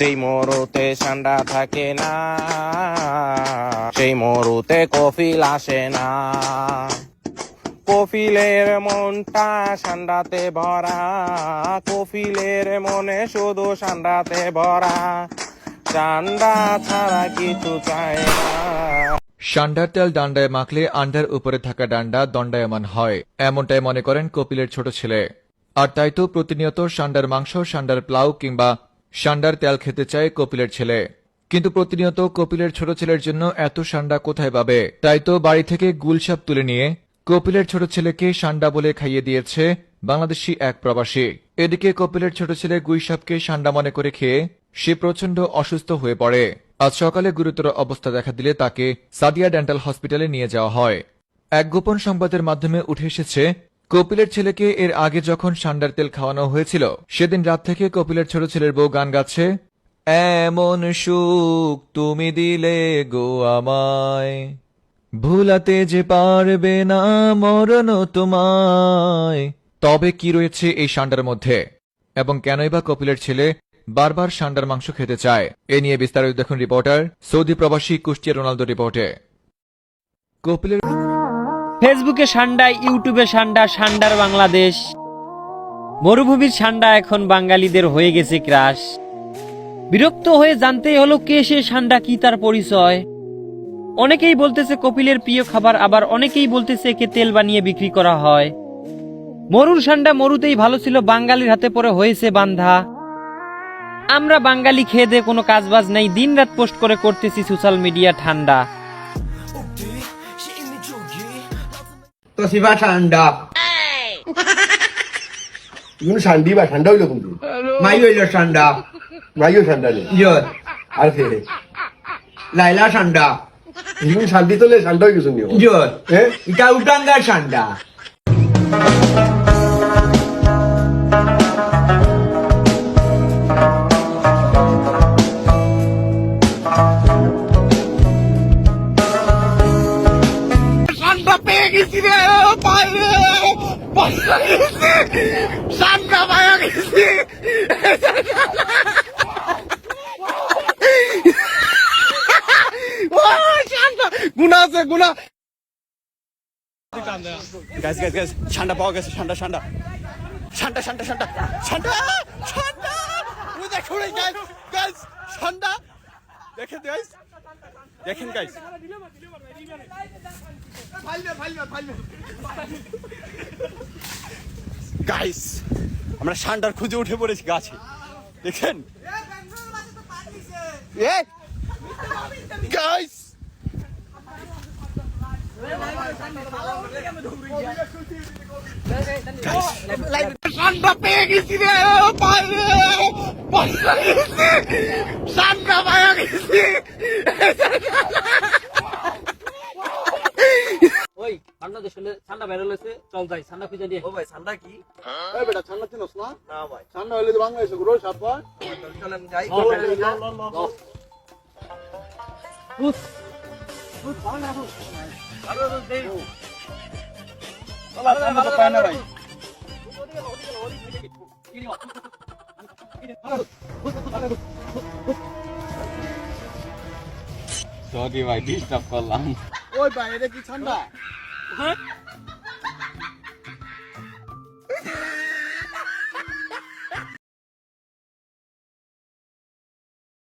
যেই মরুতে ঠান্ডা থাকে না, সেই মরুতে কফিল আসে না। কফিলের মনটা ঠান্ডাতে ভরা, কফিলের মনে শুধু ঠান্ডাতে ভরা, ঠান্ডা ছাড়া কিছু চায় না। ষান্ডার তেল ডান্ডায় মাখলে আন্ডার উপরে থাকা ডান্ডা দণ্ডায়মান হয়, এমনটাই মনে করেন কপিলের ছোট ছেলে। আর তাই তো প্রতিনিয়ত ষান্ডার মাংস, ষান্ডার প্লাউ কিংবা ষান্ডার তেল খেতে চায় কপিলের ছেলে। কিন্তু প্রতিনিয়ত কপিলের ছোট ছেলের জন্য এত ষান্ডা কোথায় পাবে? তাই তো বাড়ি থেকে গুলসাপ তুলে নিয়ে কপিলের ছোট ছেলেকে ষান্ডা বলে খাইয়ে দিয়েছে বাংলাদেশি এক প্রবাসী। এদিকে কপিলের ছোট ছেলে গুইসাপকে ষান্ডা মনে করে খেয়ে সে প্রচণ্ড অসুস্থ হয়ে পড়ে। আজ সকালে গুরুতর অবস্থা দেখা দিলে তাকে সাদিয়া ডেন্টাল হসপিটালে নিয়ে যাওয়া হয়। এক গোপন সংবাদের মাধ্যমে উঠে এসেছে, কপিলের ছেলেকে এর আগে যখন ষান্ডার তেল খাওয়ানো হয়েছিল সেদিন রাত থেকে কপিলের ছোট ছেলের বউ গান গাচ্ছে, এমন সুখ তুমি দিলে গো আমায়, ভুলাতে যে পারবে না মরণ তোমায়। তবে কি রয়েছে এই ষান্ডার মধ্যে এবং কেনই বা কপিলের ছেলে বারবার ষান্ডার মাংস খেতে চায়? এ নিয়ে বিস্তারিত দেখুন রিপোর্টার সৌদি প্রবাসী কুষ্টিয়া রোনালদো রিপোর্টে। কপিলের ফেসবুকে ষান্ডা, ইউটিউবে ষান্ডা, ষান্ডার বাংলাদেশ। মরুভূমির ষান্ডা এখন বাঙালিদের হয়ে গেছে ক্রাশ। বিরক্ত হয়ে জানতেই হলো কে সে ষান্ডা, কি তার পরিচয়। অনেকেই বলতেছে কপিলের প্রিয় খাবার, আবার অনেকেই বলতেছে একে তেল বানিয়ে বিক্রি করা হয়। মরুর ষান্ডা মরুতেই ভালো ছিল, বাঙালির হাতে পড়ে হয়েছে বান্ধা। আমরা বাঙালি খেয়ে দিয়ে কোনো কাজবাজ নেই, দিনরাত পোস্ট করে করতেছি সোশ্যাল মিডিয়া ঠান্ডা। তো শিবা ঠান্ডা 이거는 산디바 산다 올려 근데 মাই হইল ঠান্ডা 마이어 산다네 ইয়ত 알세 লাইলা ঠান্ডা 이건 산디 떨래 산다 이거든요 ইয়ত 예? ইটা উটাঙ্গা ঠান্ডা। ঠান্ডা পেয়ে গেছি রে, বাইরে ঠান্ডা পাওয়া গেছি। গুনা আছে গুনা। গাইস গাইস গাইস, ঠান্ডা পাওয়া গেছে, ঠান্ডা ঠান্ডা ঠান্ডা ঠান্ডা ঠান্ডা ঠান্ডা ঠান্ডা। ওই দেখুন গাইস গাইস, ঠান্ডা দেখেন গাইস, দেখেন গাইস। গাইস আমরা ঠান্ডার খুঁজে উঠে পড়েছি গাছে, দেখেন গাইস। ঠান্ডা পেয়ে গেছি রে, বাইরে ঠান্ডা পাওয়া গেছি। ওই ঠান্ডা দেশ হলে ঠান্ডা বের হলেছে, চল যাই ঠান্ডা খুঁজে দিয়ে। ও ভাই ঠান্ডা কি? এই বেটা ঠান্ডা চিনস না না ভাই ঠান্ডা হইলে তো বাংলাদেশে গুলো সাপ হয় চলেন যাই। সরি ভাই, ডিস্টার্ব করলাম। ওই ভাই এটা কি ঠান্ডা